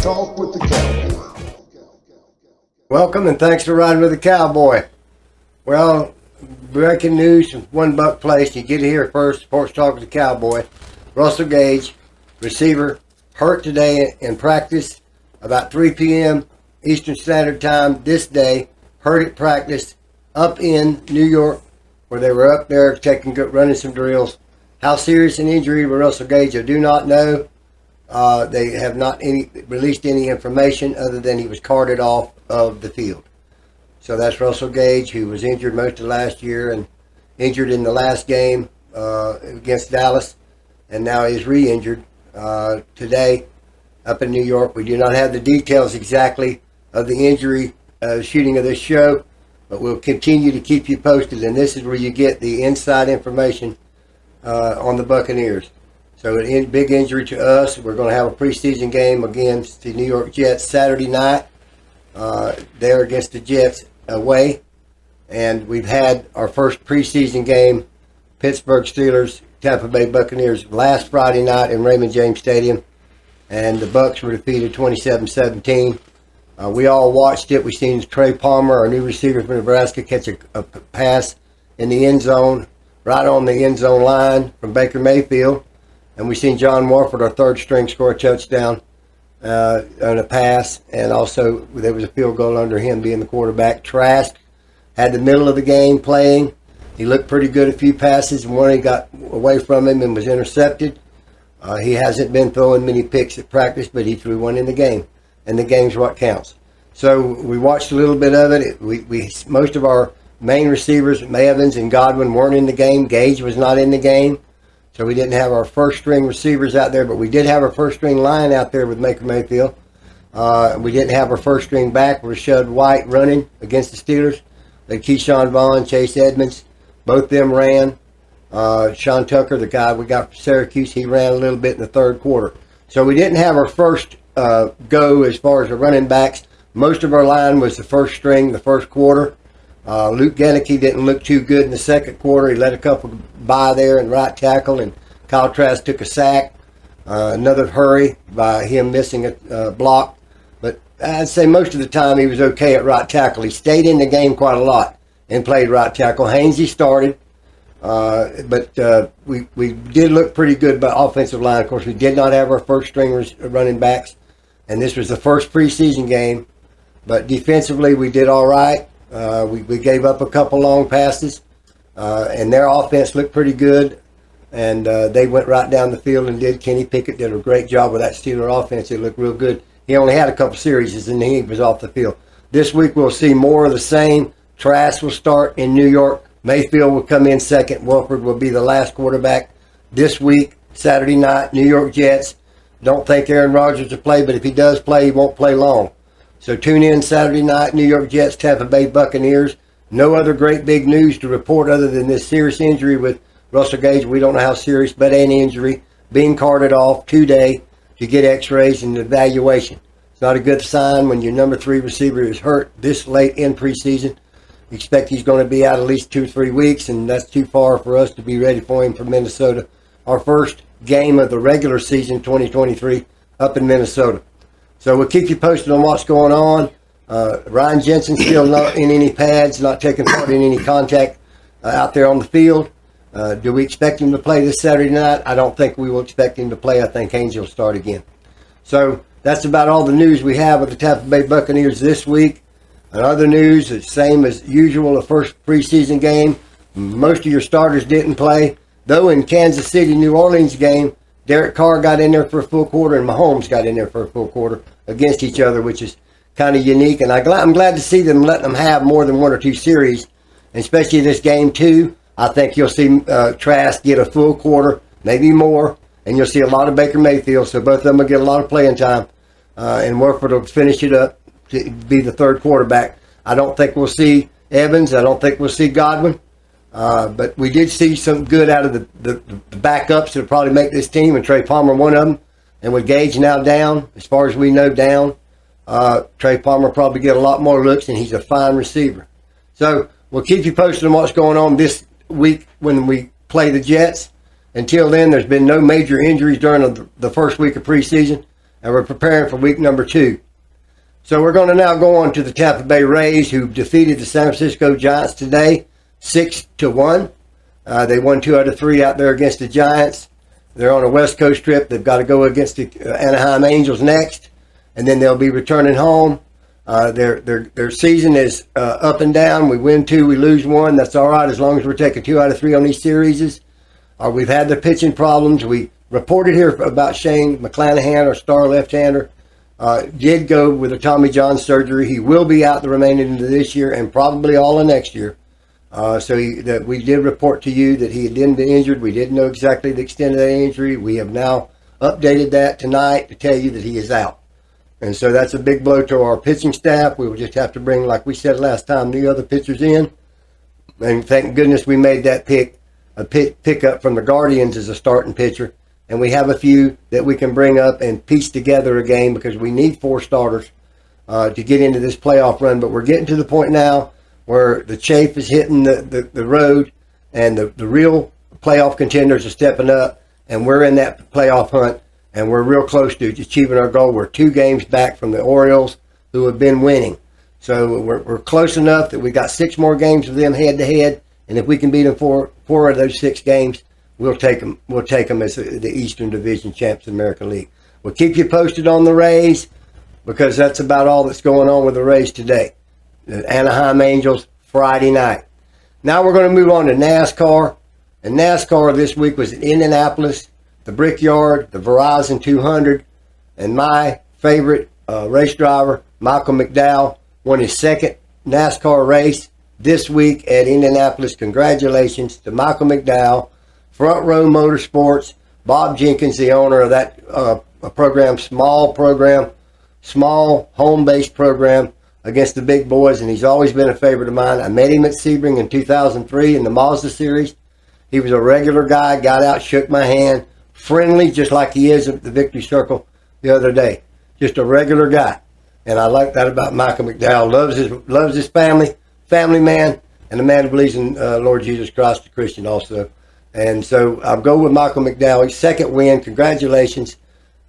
Talk with the Cowboy. Welcome and thanks for riding with the Cowboy. Well, breaking news from One Buck Place. You get it here first. Sports Talk with the Cowboy. Russell Gage, receiver, hurt today in practice about 3 p.m. Eastern Standard Time this day. Hurt at practice up in New York, where they were up there running some drills. How serious an injury with Russell Gage, I do not know. They have not released any information other than he was carted off of the field. So that's Russell Gage, who was injured most of last year and injured in the last game against Dallas, and now is re-injured today up in New York. We do not have the details exactly of the injury shooting of this show, but we'll continue to keep you posted, and this is where you get the inside information on the Buccaneers. So a big injury to us. We're going to have a preseason game against the New York Jets Saturday night. There against the Jets away. And we've had our first preseason game, Pittsburgh Steelers, Tampa Bay Buccaneers, last Friday night in Raymond James Stadium. And the Bucs were defeated 27-17. We all watched it. We seen Trey Palmer, our new receiver from Nebraska, catch a pass in the end zone, right on the end zone line from Baker Mayfield. And we seen John Warford, our third string, score a touchdown on a pass. And also there was a field goal under him being the quarterback. Trask had the middle of the game playing. He looked pretty good a few passes, and one he got away from him and was intercepted. He hasn't been throwing many picks at practice, but he threw one in the game. And the game's what counts. So we watched a little bit of it. Most of our main receivers, Evans and Godwin, weren't in the game. Gage was not in the game. So we didn't have our first string receivers out there, but we did have our first string line out there with Baker Mayfield. We didn't have our first string back with Rashad White running against the Steelers. But Keyshawn Vaughn, Chase Edmonds, both them ran. Sean Tucker, the guy we got from Syracuse, he ran a little bit in the third quarter. So we didn't have our first go as far as the running backs. Most of our line was the first string, the first quarter. Luke Genneke didn't look too good in the second quarter. He let a couple by there and right tackle, and Kyle Trask took a sack. Another hurry by him missing a block. But I'd say most of the time he was okay at right tackle. He stayed in the game quite a lot and played right tackle. Hainsey started, but we did look pretty good by offensive line. Of course, we did not have our first string running backs, and this was the first preseason game. But defensively, we did all right. We gave up a couple long passes, and their offense looked pretty good, and they went right down the field and did. Kenny Pickett did a great job with that Steeler offense. It looked real good. He only had a couple series, and he was off the field. This week we'll see more of the same. Trask will start in New York. Mayfield will come in second. Wolford will be the last quarterback this week, Saturday night, New York Jets. Don't think Aaron Rodgers will play, but if he does play, he won't play long. So tune in Saturday night, New York Jets, Tampa Bay Buccaneers. No other great big news to report other than this serious injury with Russell Gage. We don't know how serious, but an injury. Being carted off today to get x-rays and evaluation. It's not a good sign when your number 3 receiver is hurt this late in preseason. You expect he's going to be out at least 2 or 3 weeks, and that's too far for us to be ready for him for Minnesota. Our first game of the regular season 2023 up in Minnesota. So we'll keep you posted on what's going on. Ryan Jensen still not in any pads, not taking part in any contact out there on the field. Do we expect him to play this Saturday night? I don't think we will expect him to play. I think Hainsey will start again. So that's about all the news we have with the Tampa Bay Buccaneers this week. And other news, the same as usual, the first preseason game. Most of your starters didn't play. Though in Kansas City, New Orleans game, Derek Carr got in there for a full quarter and Mahomes got in there for a full quarter against each other, which is kind of unique. And I'm glad to see them letting them have more than 1 or 2 series, and especially this game too. I think you'll see Trask get a full quarter, maybe more, and you'll see a lot of Baker Mayfield. So both of them will get a lot of playing time, and Warford will finish it up to be the third quarterback. I don't think we'll see Evans. I don't think we'll see Godwin. But we did see some good out of the backups that'll probably make this team, and Trey Palmer one of them. And with Gage now down, as far as we know down, Trey Palmer probably get a lot more looks, and he's a fine receiver. So we'll keep you posted on what's going on this week when we play the Jets. Until then, there's been no major injuries during the first week of preseason, and we're preparing for week number 2. So we're going to now go on to the Tampa Bay Rays, who defeated the San Francisco Giants today, 6-1. They won 2 out of 3 out there against the Giants. They're on a West Coast trip. They've got to go against the Anaheim Angels next, and then they'll be returning home. Their season is up and down. We win 2, we lose 1. That's all right as long as we're taking 2 out of 3 on these series. We've had the pitching problems. We reported here about Shane McClanahan, our star left-hander. Did go with a Tommy John surgery. He will be out the remaining of this year and probably all of next year. So we did report to you that he had been injured. We didn't know exactly the extent of that injury. We have now updated that tonight to tell you that he is out. And so that's a big blow to our pitching staff. We will just have to bring, like we said last time, the other pitchers in. And thank goodness we made that pick up from the Guardians as a starting pitcher. And we have a few that we can bring up and piece together a game because we need 4 starters to get into this playoff run. But we're getting to the point now where the chafe is hitting the road and the real playoff contenders are stepping up. And we're in that playoff hunt. And we're real close to achieving our goal. We're 2 games back from the Orioles, who have been winning. So we're close enough that we got 6 more games with them head-to-head. And if we can beat them 4 of those 6 games, we'll take them. We'll take them as the Eastern Division champs in the American League. We'll keep you posted on the Rays because that's about all that's going on with the Rays today. The Anaheim Angels, Friday night. Now we're going to move on to NASCAR. And NASCAR this week was in Indianapolis, the Brickyard, the Verizon 200, and my favorite race driver, Michael McDowell, won his 2nd NASCAR race this week at Indianapolis. Congratulations to Michael McDowell, Front Row Motorsports, Bob Jenkins, the owner of that small home-based program against the big boys, and he's always been a favorite of mine. I met him at Sebring in 2003 in the Mazda Series. He was a regular guy, got out, shook my hand, friendly, just like he is at the Victory Circle the other day. Just a regular guy. And I like that about Michael McDowell. Loves his family man, and a man who believes in Lord Jesus Christ, a Christian also. And so I'll go with Michael McDowell. His 2nd win. Congratulations.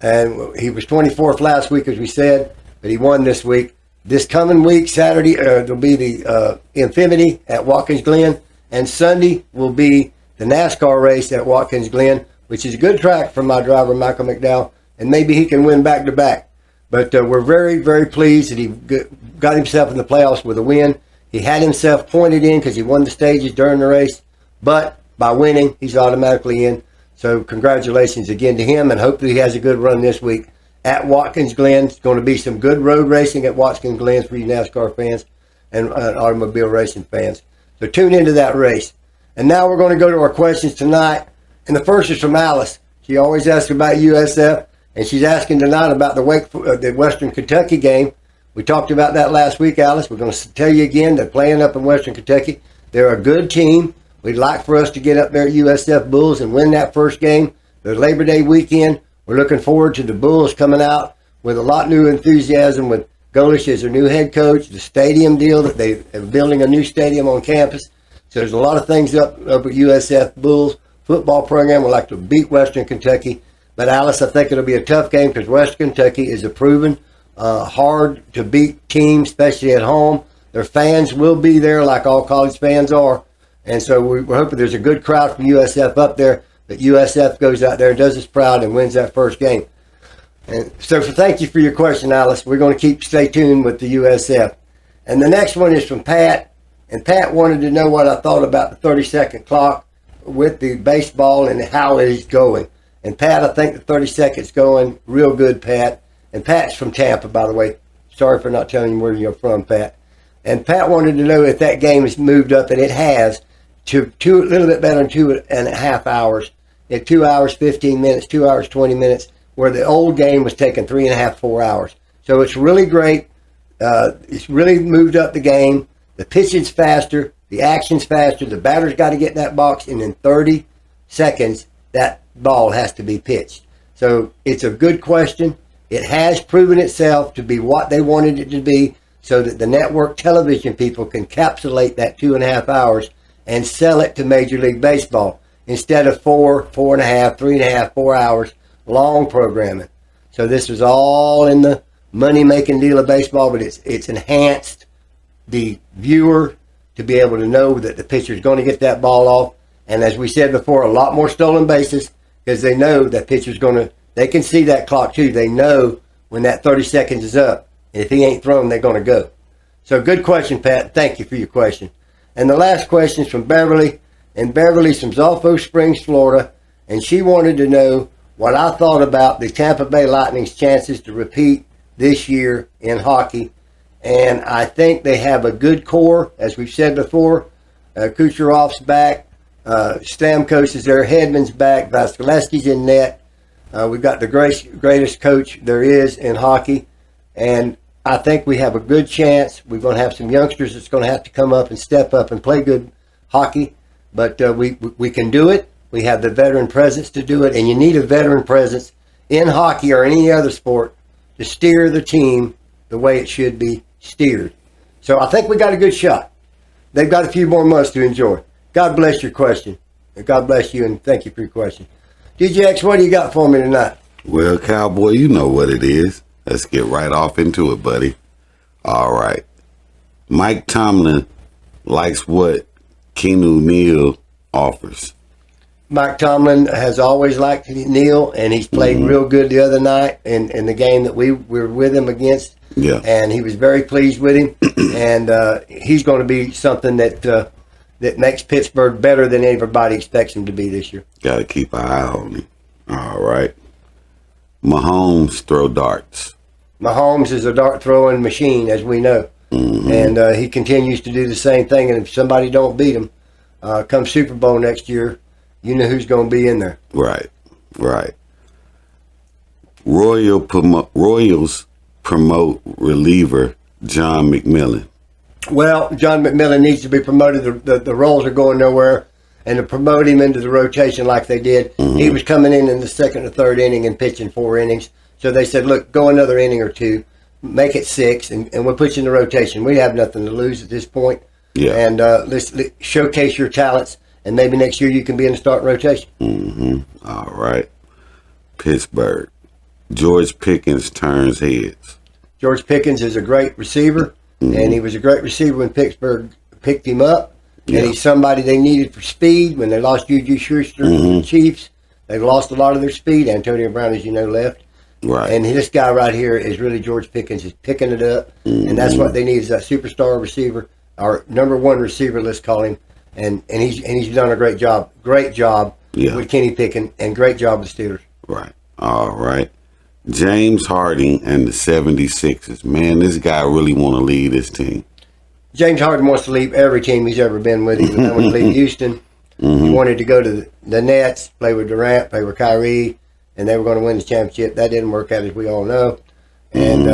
And he was 24th last week, as we said, but he won this week. This coming week, Saturday, there'll be the Infinity at Watkins Glen, and Sunday will be the NASCAR race at Watkins Glen, which is a good track for my driver, Michael McDowell, and maybe he can win back-to-back. But we're very, very pleased that he got himself in the playoffs with a win. He had himself pointed in because he won the stages during the race, but by winning, he's automatically in. So congratulations again to him, and hopefully he has a good run this week at Watkins Glen. It's going to be some good road racing at Watkins Glen for you NASCAR fans and automobile racing fans. So tune into that race. And now we're going to go to our questions tonight. And the first is from Alice. She always asks about USF, and she's asking tonight about the Western Kentucky game. We talked about that last week, Alice. We're going to tell you again, they're playing up in Western Kentucky. They're a good team. We'd like for us to get up there at USF Bulls and win that first game. The Labor Day weekend, we're looking forward to the Bulls coming out with a lot new enthusiasm with Golish as their new head coach, the stadium deal that they're building a new stadium on campus. So there's a lot of things up at USF Bulls football program. We'd like to beat Western Kentucky. But Alice, I think it'll be a tough game because Western Kentucky is a proven hard to beat team, especially at home. Their fans will be there like all college fans are. And so we're hoping there's a good crowd from USF up there, that USF goes out there and does us proud and wins that first game. And so thank you for your question, Alice. We're going to stay tuned with the USF. And the next one is from Pat. And Pat wanted to know what I thought about the 30-second clock with the baseball and how it is going. And Pat, I think the 30 seconds going real good, Pat. And Pat's from Tampa, by the way. Sorry for not telling you where you're from, Pat. And Pat wanted to know if that game has moved up, and it has, to a little bit better than 2.5 hours. At 2 hours, 15 minutes, 2 hours, 20 minutes, where the old game was taking 3.5, 4 hours. So it's really great. It's really moved up the game. The pitching's faster. The action's faster. The batter's got to get in that box, and in 30 seconds, that ball has to be pitched. So it's a good question. It has proven itself to be what they wanted it to be, so that the network television people can encapsulate that 2.5 hours and sell it to Major League Baseball instead of 4, 4.5, 3.5, 4 hours long programming. So this was all in the money-making deal of baseball, but it's enhanced the viewer to be able to know that the pitcher is going to get that ball off. And as we said before, a lot more stolen bases because they know that pitcher's going to, they can see that clock too. They know when that 30 seconds is up. And if he ain't thrown, they're going to go. So good question, Pat. Thank you for your question. And the last question is from Beverly. And Beverly's from Zolfo Springs, Florida. And she wanted to know what I thought about the Tampa Bay Lightning's chances to repeat this year in hockey. And I think they have a good core, as we've said before. Kucherov's back. Stamkos is there. Hedman's back. Vasilevsky's in net. We've got the greatest coach there is in hockey. And I think we have a good chance. We're going to have some youngsters that's going to have to come up and step up and play good hockey. But we can do it. We have the veteran presence to do it. And you need a veteran presence in hockey or any other sport to steer the team the way it should be steered. So I think we got a good shot. They've got a few more months to enjoy. God bless your question. God bless you, and thank you for your question. DJX, what do you got for me tonight? Well, Cowboy, you know what it is. Let's get right off into it, buddy. All right. Mike Tomlin likes what Keanu Neal offers. Mike Tomlin has always liked Neal, and he's played real good the other night in the game that we were with him against. Yeah. And he was very pleased with him. And he's going to be something that makes Pittsburgh better than everybody expects him to be this year. Got to keep an eye on him. All right. Mahomes throw darts. Mahomes is a dart throwing machine, as we know. And he continues to do the same thing. And if somebody don't beat him, come Super Bowl next year, you know who's going to be in there. Right. Royals promote reliever John McMillan. Well, John McMillan needs to be promoted. The roles are going nowhere. And to promote him into the rotation like they did, he was coming in the second or third inning and pitching 4 innings. So they said, look, go another inning or 2, make it 6, and we'll put you in the rotation. We have nothing to lose at this point. Yeah. And let's showcase your talents, and maybe next year you can be in the starting rotation. All right. Pittsburgh. George Pickens turns heads. George Pickens is a great receiver, and he was a great receiver when Pittsburgh picked him up. Yeah. And he's somebody they needed for speed. When they lost Juju Schuster to the Chiefs, they've lost a lot of their speed. Antonio Brown, as you know, left. Right. And this guy right here is really George Pickens. Is picking it up, and that's what they need is that superstar receiver, our number 1 receiver, let's call him. And he's done a great job with Kenny Pickett, and great job with the Steelers. Right. All right. James Harden and the 76ers. Man, this guy really want to lead this team. James Harden wants to leave every team he's ever been with. He wanted to leave Houston. He wanted to go to the Nets, play with Durant, play with Kyrie, and they were going to win the championship. That didn't work out, as we all know. And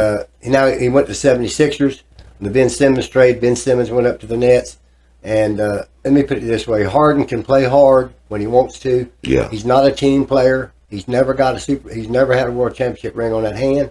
now he went to the 76ers. The Ben Simmons trade, Ben Simmons went up to the Nets. And let me put it this way. Harden can play hard when he wants to. Yeah. He's not a team player. He's never he's never had a world championship ring on that hand.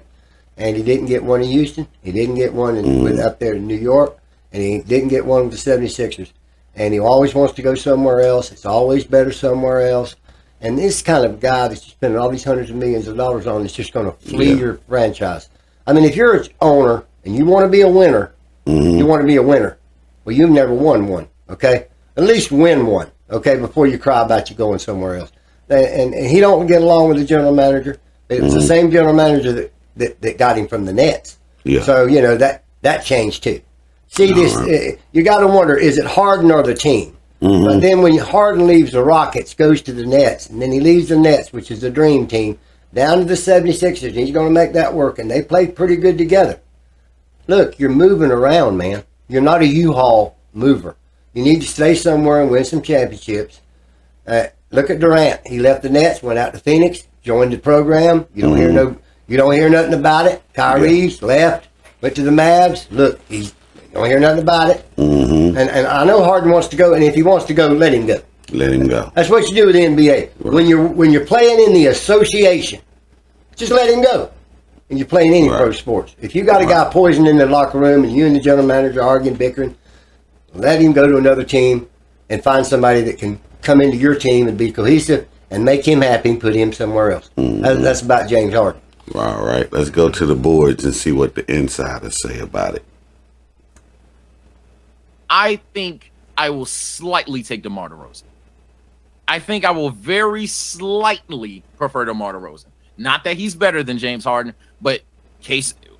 And he didn't get one in Houston. He didn't get one up there in New York. And he didn't get one with the 76ers. And he always wants to go somewhere else. It's always better somewhere else. And this kind of guy that you're spending all these hundreds of millions of dollars on is just going to flee your franchise. I mean, if you're an owner and you want to be a winner, you want to be a winner. Well, you've never won one, okay? At least win one, okay, before you cry about you going somewhere else. And he don't get along with the general manager. It was the same general manager that got him from the Nets. Yeah. So, you know, that changed too. See, you got to wonder, is it Harden or the team? But then when Harden leaves the Rockets, goes to the Nets, and then he leaves the Nets, which is the dream team, down to the 76ers, and he's going to make that work, and they played pretty good together. Look, you're moving around, man. You're not a U-Haul mover. You need to stay somewhere and win some championships. Look at Durant. He left the Nets, went out to Phoenix, joined the program. You don't hear nothing about it. Kyrie's left, went to the Mavs. Look, you don't hear nothing about it. And I know Harden wants to go, and if he wants to go, let him go. Let him go. That's what you do with the NBA. Right. When you're playing in the association, just let him go. And you're playing any pro sports. If you got a guy poisoned in the locker room and you and the general manager are arguing, bickering, let him go to another team and find somebody that can come into your team and be cohesive and make him happy and put him somewhere else. That's about James Harden. All right, let's go to the boards and see what the insiders say about it. I think I will slightly take DeMar DeRozan. I think I will very slightly prefer DeMar DeRozan. Not that he's better than James Harden, but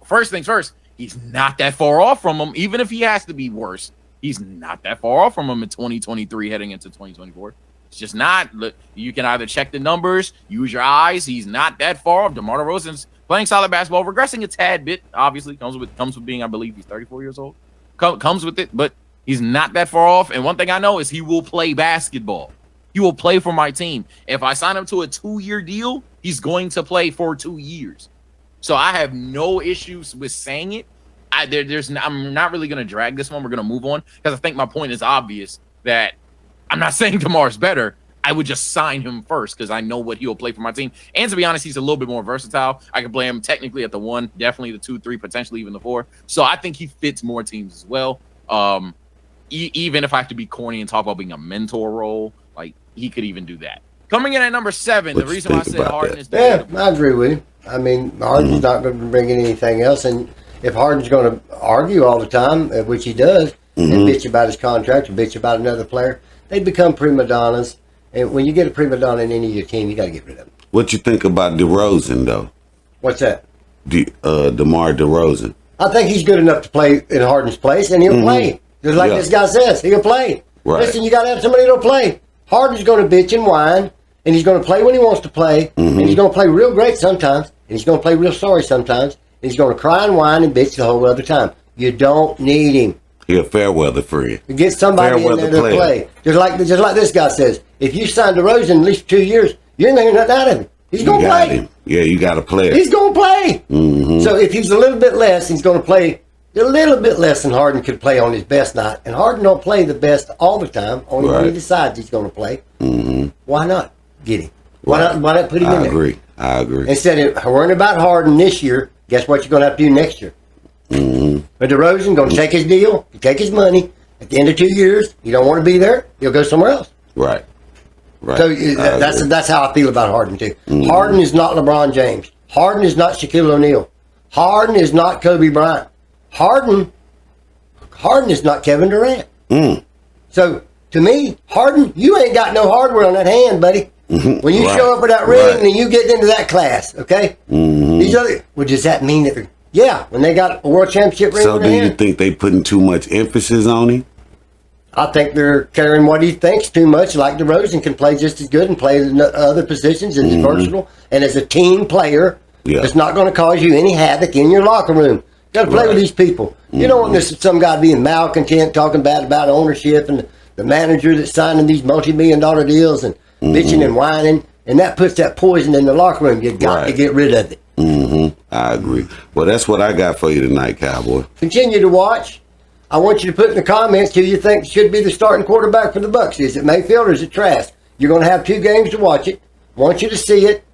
first things first, he's not that far off from him. Even if he has to be worse, he's not that far off from him in 2023 heading into 2024. It's just not. Look, you can either check the numbers, use your eyes. He's not that far off. DeMar DeRozan's playing solid basketball, regressing a tad bit. Obviously, comes with being, I believe, he's 34 years old. Comes with it, but he's not that far off. And one thing I know is he will play basketball. He will play for my team. If I sign him to a 2-year deal, he's going to play for 2 years. So I have no issues with saying it. I'm not really going to drag this one. We're going to move on because I think my point is obvious that I'm not saying DeMar's better. I would just sign him first because I know what he'll play for my team. And to be honest, he's a little bit more versatile. I can play him technically at the 1, definitely the 2, 3, potentially even the 4. So I think he fits more teams as well. Even if I have to be corny and talk about being a mentor role, like he could even do that. Coming in at number 7, the reason why I said Harden is debatable. Yeah, I agree with you. I mean, Harden's not going to bring in anything else. And if Harden's going to argue all the time, which he does, and bitch about his contract and bitch about another player, they become prima donnas. And when you get a prima donna in any of your team, you got to get rid of them. What you think about DeRozan, though? What's that? DeMar DeRozan. I think he's good enough to play in Harden's place, and he'll play. Just like this guy says, he'll play. Right. Listen, you got to have somebody that'll play. Harden's going to bitch and whine, and he's going to play when he wants to play, and he's going to play real great sometimes, and he's going to play real sorry sometimes, and he's going to cry and whine and bitch the whole other time. You don't need him. He's a fair weather friend. You get somebody in there to play. Just like this guy says, if you sign DeRozan at least 2 years, you ain't going to get nothing out of him. He's going to play. Him. Yeah, you got to play. He's going to play. So if he's a little bit less, he's going to play a little bit less than Harden could play on his best night. And Harden don't play the best all the time, only when he decides he's going to play. Why not get him? Why not put him in there? I agree. Instead of worrying about Harden this year, guess what you're going to have to do next year? But DeRozan going to take his deal, take his money. At the end of 2 years, you don't want to be there, he'll go somewhere else. Right. So that's how I feel about Harden too. Harden is not LeBron James. Harden is not Shaquille O'Neal. Harden is not Kobe Bryant. Harden is not Kevin Durant. So to me, Harden, you ain't got no hardware on that hand, buddy. When you show up with that ring, then you get into that class, okay? These other, well, does that mean that? Yeah, when they got a world championship ring. So do you think they putting too much emphasis on him? I think they're carrying what he thinks too much. Like DeRozan can play just as good and play in other positions and is versatile. And as a team player, it's not going to cause you any havoc in your locker room. You got to play with these people. You don't want some guy being malcontent, talking bad about ownership and the manager that's signing these multi-million-dollar deals and bitching and whining. And that puts that poison in the locker room. You got to get rid of it. I agree. Well, that's what I got for you tonight, Cowboy. Continue to watch. I want you to put in the comments who you think should be the starting quarterback for the Bucs. Is it Mayfield or is it Trask? You're going to have 2 games to watch it. I want you to see it.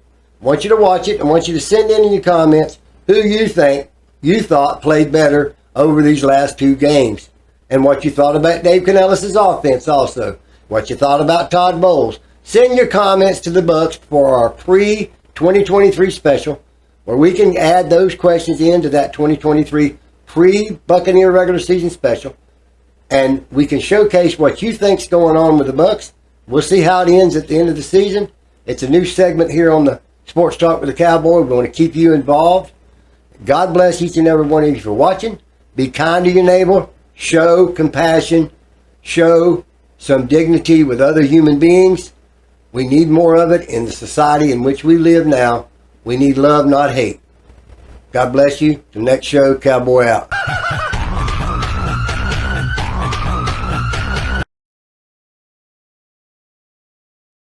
I want you to watch it. I want you to send in your comments who you thought played better over these last 2 games. And what you thought about Dave Canellis' offense also. What you thought about Todd Bowles. Send your comments to the Bucs for our pre-2023 special, where we can add those questions into that 2023 pre-Buccaneer regular season special, and we can showcase what you think's going on with the Bucs. We'll see how it ends at the end of the season. It's a new segment here on the Sports Talk with the Cowboy. We want to keep you involved. God bless each and every one of you for watching. Be kind to your neighbor. Show compassion. Show some dignity with other human beings. We need more of it in the society in which we live now. We need love, not hate. God bless you. Till next show, Cowboy out.